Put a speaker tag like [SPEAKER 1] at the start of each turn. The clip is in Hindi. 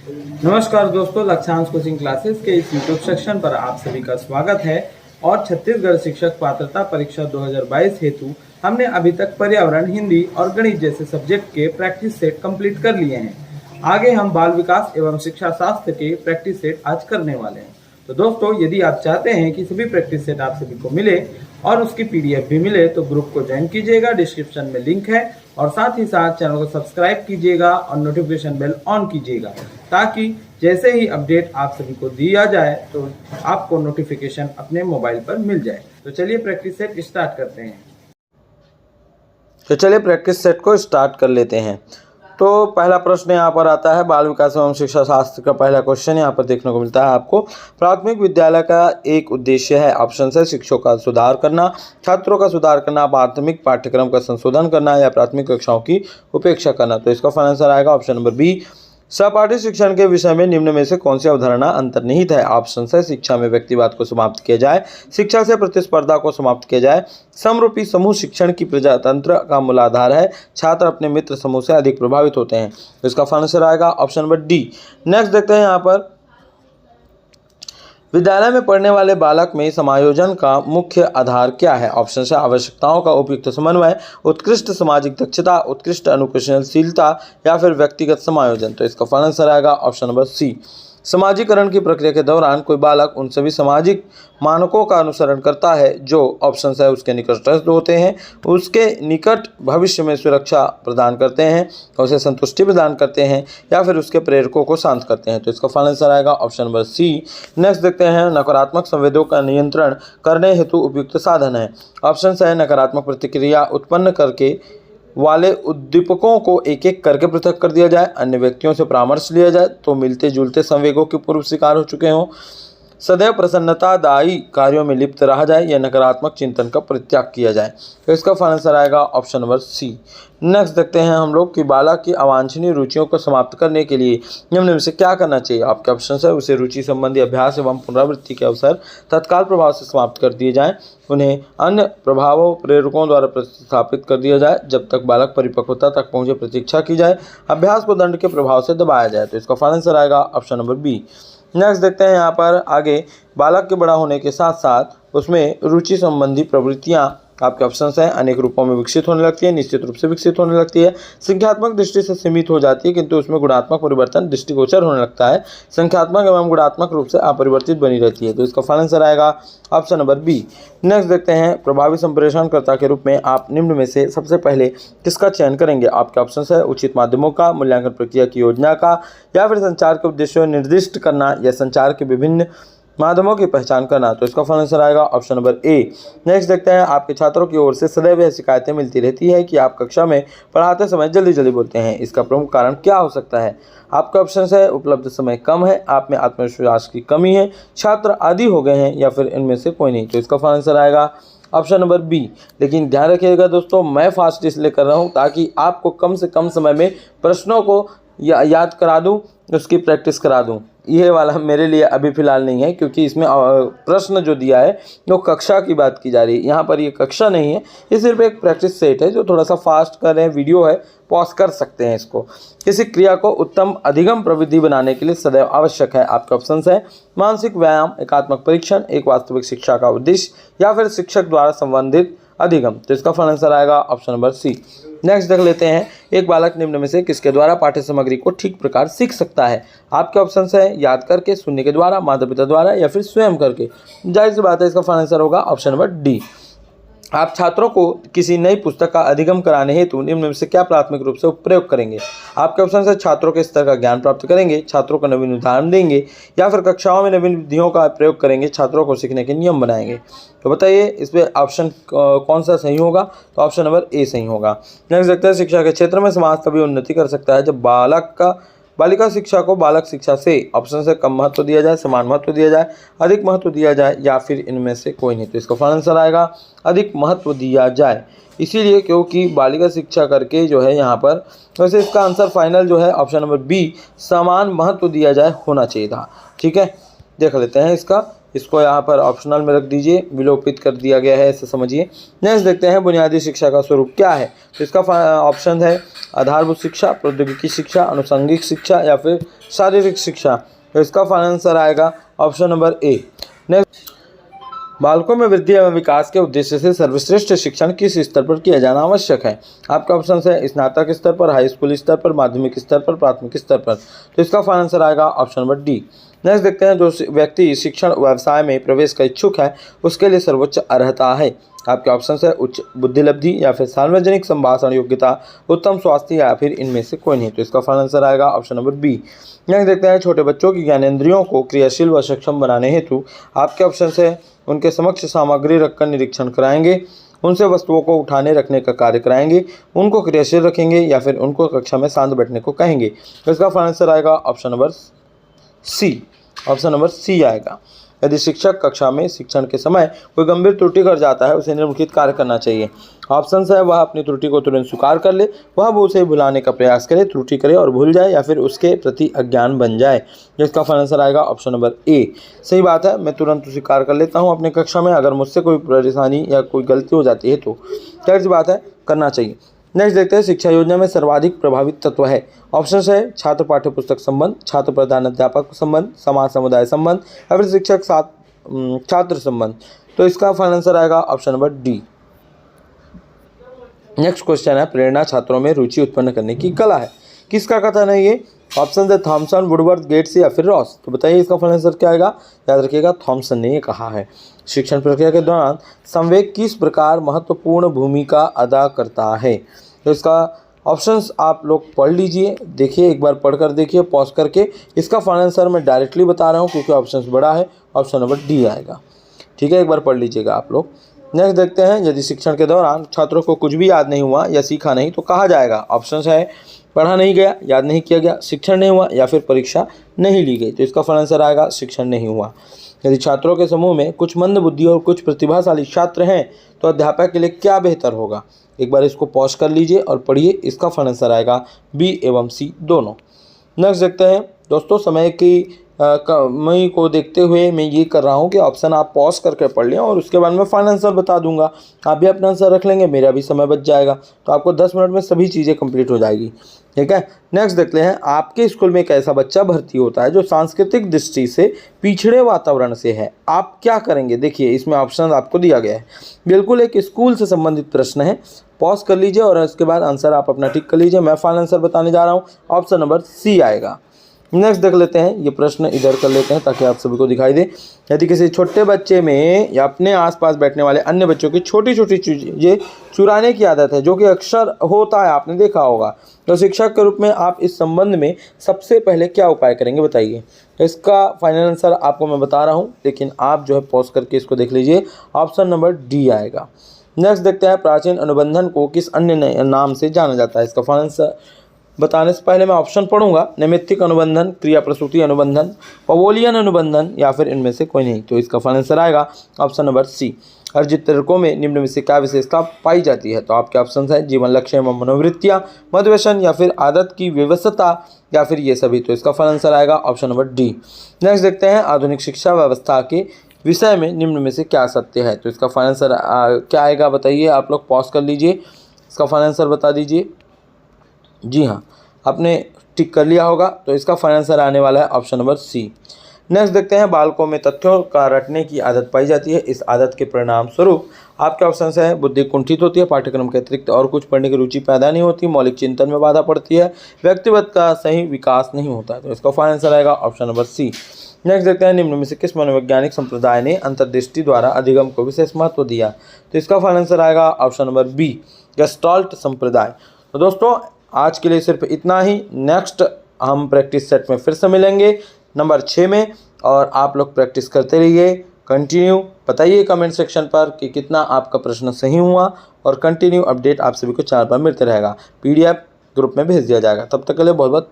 [SPEAKER 1] नमस्कार दोस्तों, लक्ष्यांश कोचिंग क्लासेस के इस यूट्यूब सेक्शन पर आप सभी का स्वागत है। और छत्तीसगढ़ शिक्षक पात्रता परीक्षा 2022 हेतु हमने अभी तक पर्यावरण, हिंदी और गणित जैसे सब्जेक्ट के प्रैक्टिस सेट कंप्लीट कर लिए हैं। आगे हम बाल विकास एवं शिक्षा शास्त्र के प्रैक्टिस सेट आज करने वाले हैं। तो दोस्तों, यदि आप चाहते हैं कि सभी प्रैक्टिस सेट आप सभी को मिले और उसकी पीडीएफ भी मिले तो ग्रुप को ज्वाइन कीजिएगा, डिस्क्रिप्शन में लिंक है। और साथ ही साथ चैनल को सब्सक्राइब कीजिएगा और नोटिफिकेशन बेल ऑन कीजिएगा, ताकि जैसे ही अपडेट आप सभी को दिया जाए तो आपको नोटिफिकेशन अपने मोबाइल पर मिल जाए। तो चलिए प्रैक्टिस सेट स्टार्ट करते हैं।
[SPEAKER 2] तो चलिए प्रैक्टिस सेट को स्टार्ट कर लेते हैं। तो पहला प्रश्न यहाँ पर आता है, बाल विकास एवं शिक्षा शास्त्र का पहला क्वेश्चन यहाँ पर देखने को मिलता है आपको। प्राथमिक विद्यालय का एक उद्देश्य है, ऑप्शन है शिक्षकों का सुधार करना, छात्रों का सुधार करना, प्राथमिक पाठ्यक्रम का संशोधन करना या प्राथमिक कक्षाओं की उपेक्षा करना। तो इसका फाइनल आंसर आएगा ऑप्शन नंबर बी, सहपाठी शिक्षण के विषय में निम्न में से कौन सी अवधारणा अंतर्निहित है। ऑप्शन है शिक्षा में व्यक्तिवाद को समाप्त किया जाए, शिक्षा से प्रतिस्पर्धा को समाप्त किया जाए, समरूपी समूह शिक्षण की प्रजातंत्र का मूलाधार है, छात्र अपने मित्र समूह से अधिक प्रभावित होते हैं। तो इसका फाइनल आंसर आएगा ऑप्शन नंबर डी। नेक्स्ट देखते हैं यहाँ पर, विद्यालय में पढ़ने वाले बालक में समायोजन का मुख्य आधार क्या है। ऑप्शन है आवश्यकताओं का उपयुक्त समन्वय, उत्कृष्ट सामाजिक दक्षता, उत्कृष्ट अनुकूलनशीलता या फिर व्यक्तिगत समायोजन। तो इसका फाइनल आंसर आएगा ऑप्शन नंबर सी। समाजीकरण की प्रक्रिया के दौरान कोई बालक उन सभी सामाजिक मानकों का अनुसरण करता है जो ऑप्शन है उसके निकटस्थ होते हैं, उसके निकट भविष्य में सुरक्षा प्रदान करते हैं, उसे संतुष्टि प्रदान करते हैं या फिर उसके प्रेरकों को शांत करते हैं। तो इसका फाइनल आंसर आएगा ऑप्शन नंबर सी। नेक्स्ट देखते हैं, नकारात्मक संवेदों का नियंत्रण करने हेतु उपयुक्त साधन है। ऑप्शन है नकारात्मक प्रतिक्रिया उत्पन्न करके वाले उद्दीपकों को एक एक करके पृथक कर दिया जाए, अन्य व्यक्तियों से परामर्श लिया जाए तो मिलते जुलते संवेगों के पूर्व शिकार हो चुके हों, सदैव प्रसन्नतादायी कार्यों में लिप्त रहा जाए या नकारात्मक चिंतन का परित्याग किया जाए। तो इसका फाइनल आंसर आएगा ऑप्शन नंबर सी। नेक्स्ट देखते हैं हम लोग कि बालक की अवांछनीय रुचियों को समाप्त करने के लिए निम्न में से क्या करना चाहिए। आपके ऑप्शन है उसे रुचि संबंधी अभ्यास एवं पुनरावृत्ति के अवसर तत्काल प्रभाव से समाप्त कर दिए जाएं, उन्हें अन्य प्रभावों प्रेरकों द्वारा प्रतिस्थापित कर दिया जाए, जब तक बालक परिपक्वता तक पहुंचे प्रतीक्षा की जाए, अभ्यास को दंड के प्रभाव से दबाया जाए। तो इसका फाइनल आंसर आएगा ऑप्शन नंबर बी। नेक्स्ट देखते हैं यहाँ पर आगे, बालक के बड़ा होने के साथ साथ उसमें रुचि संबंधी प्रवृत्तियाँ आपके ऑप्शन हैं अनेक रूपों में विकसित होने लगती है, निश्चित रूप से विकसित होने लगती है, संख्यात्मक दृष्टि से सीमित हो जाती है किंतु उसमें गुणात्मक परिवर्तन दृष्टिगोचर होने लगता है, संख्यात्मक एवं गुणात्मक रूप से अपरिवर्तित बनी रहती है। तो इसका फाइनल आंसर आएगा ऑप्शन नंबर बी। नेक्स्ट देखते हैं, प्रभावी संप्रेषणकर्ता के रूप में आप निम्न में से सबसे पहले किसका चयन करेंगे। आपके ऑप्शन है उचित माध्यमों का, मूल्यांकन प्रक्रिया की योजना का या फिर संचार के उद्देश्यों निर्दिष्ट करना या संचार के विभिन्न माध्यमों की पहचान करना। तो इसका फाइनल आंसर आएगा ऑप्शन नंबर ए। नेक्स्ट देखते हैं, आपके छात्रों की ओर से सदैव यह शिकायतें मिलती रहती है कि आप कक्षा में पढ़ाते समय जल्दी जल्दी बोलते हैं, इसका प्रमुख कारण क्या हो सकता है। आपका ऑप्शन है उपलब्ध समय कम है, आप में आत्मविश्वास की कमी है, छात्र आदी हो गए हैं या फिर इनमें से कोई नहीं। तो इसका फाइनल आंसर आएगा ऑप्शन नंबर बी। लेकिन ध्यान रखिएगा दोस्तों, मैं फास्ट इसलिए कर रहा हूँ ताकि आपको कम से कम समय में प्रश्नों को याद करा दूँ, उसकी प्रैक्टिस करा दूँ। ये वाला मेरे लिए अभी फ़िलहाल नहीं है क्योंकि इसमें प्रश्न जो दिया है वो कक्षा की बात की जा रही है, यहाँ पर ये कक्षा नहीं है, ये सिर्फ एक प्रैक्टिस सेट है जो थोड़ा सा फास्ट कर रहे हैं, वीडियो है, पॉज कर सकते हैं इसको। किसी क्रिया को उत्तम अधिगम प्रविधि बनाने के लिए सदैव आवश्यक है। आपके ऑप्शन है मानसिक व्यायाम, एकात्मक परीक्षण, एक वास्तविक शिक्षा का उद्देश्य या फिर शिक्षक द्वारा संबंधित अधिगम। तो इसका फाइनल आंसर आएगा ऑप्शन नंबर सी। नेक्स्ट देख लेते हैं, एक बालक निम्न में से किसके द्वारा पाठ्य सामग्री को ठीक प्रकार सीख सकता है। आपके ऑप्शन है याद करके, सुनने के द्वारा, माता पिता द्वारा या फिर स्वयं करके। जाहिर सी बात है इसका फाइनल आंसर होगा ऑप्शन नंबर डी। आप छात्रों को किसी नई पुस्तक का अधिगम कराने हेतु निम्न में से क्या प्राथमिक रूप से प्रयोग करेंगे। आपके ऑप्शन है छात्रों के स्तर का ज्ञान प्राप्त करेंगे, छात्रों को नवीन उदाहरण देंगे या फिर कक्षाओं में नवीन विधियों का प्रयोग करेंगे, छात्रों को सीखने के नियम बनाएंगे। तो बताइए इसमें ऑप्शन कौन सा सही होगा। तो ऑप्शन नंबर ए सही होगा। नेक्स्ट देखते हैं, शिक्षा के क्षेत्र में समाज तभी उन्नति कर सकता है जब बालिका शिक्षा को बालक शिक्षा से ऑप्शन से कम महत्व दिया जाए, समान महत्व दिया जाए, अधिक महत्व दिया जाए या फिर इनमें से कोई नहीं। तो इसका फाइनल आंसर आएगा अधिक महत्व दिया जाए, इसीलिए क्योंकि बालिका शिक्षा करके जो है यहाँ पर, वैसे इसका आंसर फाइनल जो है ऑप्शन नंबर बी, समान महत्व दिया जाए होना चाहिए था। ठीक है, देख लेते हैं इसका इसको यहाँ पर ऑप्शनल में रख दीजिए, विलोपित कर दिया गया है, ऐसे समझिए। नेक्स्ट देखते हैं बुनियादी शिक्षा का स्वरूप क्या है। तो इसका ऑप्शन है आधारभूत शिक्षा, प्रौद्योगिकी शिक्षा, अनुषंगिक शिक्षा या फिर शारीरिक शिक्षा। तो इसका फाइनल आंसर आएगा ऑप्शन नंबर ए। नेक्स्ट, बालकों में वृद्धि एवं विकास के उद्देश्य से सर्वश्रेष्ठ शिक्षण किस स्तर पर किया जाना आवश्यक है। आपका ऑप्शन है स्नातक स्तर पर, हाई स्कूल स्तर पर, माध्यमिक स्तर पर, प्राथमिक स्तर पर। तो इसका फाइनल आंसर आएगा ऑप्शन नंबर डी। नेक्स्ट देखते हैं जो व्यक्ति शिक्षण व्यवसाय में प्रवेश का इच्छुक है उसके लिए सर्वोच्च अर्हता है। आपके ऑप्शन है उच्च बुद्धिलब्धि या फिर सार्वजनिक संभाषण योग्यता, उत्तम स्वास्थ्य या फिर इनमें से कोई नहीं। तो इसका फाइनल आंसर आएगा ऑप्शन नंबर बी। नेक्स्ट देखते हैं छोटे बच्चों की ज्ञानेंद्रियों को क्रियाशील व सक्षम बनाने हेतु आपके ऑप्शन है उनके समक्ष सामग्री रखकर निरीक्षण कराएंगे, उनसे वस्तुओं को उठाने रखने का कार्य कराएंगे, उनको क्रियाशील रखेंगे या फिर उनको कक्षा में शांत बैठने को कहेंगे। तो इसका फाइनल आंसर आएगा option number C. Option number C आएगा। यदि शिक्षक कक्षा में शिक्षण के समय कोई गंभीर त्रुटि कर जाता है उसे निम्नलिखित कार्य करना चाहिए। ऑप्शन है वह अपनी त्रुटि को तुरंत स्वीकार कर ले, वह उसे भुलाने का प्रयास करे, त्रुटि करे और भूल जाए या फिर उसके प्रति अज्ञान बन जाए। जिसका फाइनल आंसर आएगा ऑप्शन नंबर ए। सही बात है, मैं तुरंत स्वीकार कर लेता हूँ अपने कक्षा में, अगर मुझसे कोई परेशानी या कोई गलती हो जाती है तो जाहिर सी बात है करना चाहिए। नेक्स्ट देखते हैं शिक्षा योजना में सर्वाधिक प्रभावित तत्व है। ऑप्शन है छात्र पाठ्य पुस्तक संबंध, छात्र प्रधान अध्यापक संबंध, समाज समुदाय संबंध या फिर शिक्षक साथ छात्र संबंध। तो इसका फाइनल आंसर आएगा option number D. Next question है प्रेरणा छात्रों में रुचि उत्पन्न करने की कला है। किसका कथन है ये? ऑप्शन है थॉमसन, वुडवर्थ, गेट्स या फिर रॉस। तो बताइए इसका फाइनल आंसर क्या आएगा? याद रखिएगा थॉमसन ने ये कहा है। शिक्षण प्रक्रिया के दौरान संवेग किस प्रकार महत्वपूर्ण भूमिका अदा करता है। तो इसका ऑप्शंस आप लोग पढ़ लीजिए, देखिए एक बार पढ़कर देखिए पॉज करके। इसका फाइनल आंसर मैं डायरेक्टली बता रहा हूँ क्योंकि ऑप्शंस बड़ा है, ऑप्शन नंबर डी आएगा। ठीक है, एक बार पढ़ लीजिएगा आप लोग। नेक्स्ट देखते हैं यदि शिक्षण के दौरान छात्रों को कुछ भी याद नहीं हुआ या सीखा नहीं तो कहा जाएगा। ऑप्शंस है पढ़ा नहीं गया, याद नहीं किया गया, शिक्षण नहीं हुआ या फिर परीक्षा नहीं ली गई। तो इसका फाइनल आंसर आएगा शिक्षण नहीं हुआ। यदि छात्रों के समूह में कुछ मंद बुद्धि और कुछ प्रतिभाशाली छात्र हैं तो अध्यापक के लिए क्या बेहतर होगा। एक बार इसको पॉज कर लीजिए और पढ़िए। इसका फाइनल आंसर आएगा बी एवं सी दोनों। नेक्स्ट देखते हैं दोस्तों, समय की कमी को देखते हुए मैं ये कर रहा हूँ कि ऑप्शन आप पॉज करके पढ़ लें और उसके बाद मैं फाइनल आंसर बता दूंगा। आप भी अपना आंसर रख लेंगे, मेरा भी समय बच जाएगा, तो आपको 10 मिनट में सभी चीज़ें कंप्लीट हो जाएगी। ठीक है, नेक्स्ट देखते हैं आपके स्कूल में एक ऐसा बच्चा भर्ती होता है जो सांस्कृतिक दृष्टि से पिछड़े वातावरण से है, आप क्या करेंगे। देखिए इसमें ऑप्शन आपको दिया गया है, बिल्कुल एक स्कूल से संबंधित प्रश्न है। पॉज कर लीजिए और उसके बाद आंसर आप अपना टिक कर लीजिए। मैं फाइनल आंसर बताने जा रहा हूँ, ऑप्शन नंबर सी आएगा। नेक्स्ट देख लेते हैं, ये प्रश्न इधर कर लेते हैं ताकि आप सभी को दिखाई दे। यदि किसी छोटे बच्चे में या अपने आसपास बैठने वाले अन्य बच्चों की छोटी छोटी चीज़ें चुराने की आदत है, जो कि अक्सर होता है, आपने देखा होगा, तो शिक्षक के रूप में आप इस संबंध में सबसे पहले क्या उपाय करेंगे बताइए। तो इसका फाइनल आंसर आपको मैं बता रहा हूँ, लेकिन आप जो है पॉज करके इसको देख लीजिए। ऑप्शन नंबर डी आएगा। नेक्स्ट देखते हैं प्राचीन अनुबंधन को किस अन्य नाम से जाना जाता है। इसका फाइनल आंसर बताने से पहले मैं ऑप्शन पढ़ूंगा। नैमित्तिक अनुबंधन, क्रिया प्रसूति अनुबंधन, पवोलियन अनुबंधन या फिर इनमें से कोई नहीं। तो इसका फाइनल आंसर आएगा ऑप्शन नंबर सी। अर्जित तर्कों में निम्न में से क्या विशेषता पाई जाती है। तो आपके ऑप्शन है जीवन लक्ष्य एवं मनोवृत्तियाँ, मधुव्यसन या फिर आदत की व्यवस्था या फिर ये सभी। तो इसका फाइनल आंसर आएगा ऑप्शन नंबर डी। नेक्स्ट देखते हैं आधुनिक शिक्षा व्यवस्था के विषय में निम्न में से क्या सत्य है। तो इसका फाइनल आंसर क्या आएगा बताइए, आप लोग पॉज कर लीजिए, इसका फाइनल आंसर बता दीजिए। जी हाँ, आपने टिक कर लिया होगा, तो इसका फाइनल आंसर आने वाला है ऑप्शन नंबर सी। नेक्स्ट देखते हैं बालकों में तथ्यों का रटने की आदत पाई जाती है, इस आदत के परिणाम स्वरूप आपके ऑप्शन है बुद्धि कुंठित होती है, पाठ्यक्रम के अतिरिक्त और कुछ पढ़ने की रुचि पैदा नहीं होती, मौलिक चिंतन में बाधा पड़ती है, व्यक्तिगत का सही विकास नहीं होता है। तो इसका फाइनल आंसर आएगा ऑप्शन नंबर सी। नेक्स्ट देखते हैं निम्न में से किस मनोवैज्ञानिक संप्रदाय ने अंतर्दृष्टि द्वारा अधिगम को विशेष महत्व दिया। तो इसका फाइनल आंसर आएगा ऑप्शन नंबर बी, गेस्टाल्ट संप्रदाय। तो दोस्तों आज के लिए सिर्फ इतना ही। नेक्स्ट हम प्रैक्टिस सेट में फिर से मिलेंगे नंबर 6 में, और आप लोग प्रैक्टिस करते रहिए कंटिन्यू। बताइए कमेंट सेक्शन पर कि कितना आपका प्रश्न सही हुआ, और कंटिन्यू अपडेट आप सभी को चैनल पर मिलते रहेगा, PDF ग्रुप में भेज दिया जाएगा। तब तक के लिए बहुत बहुत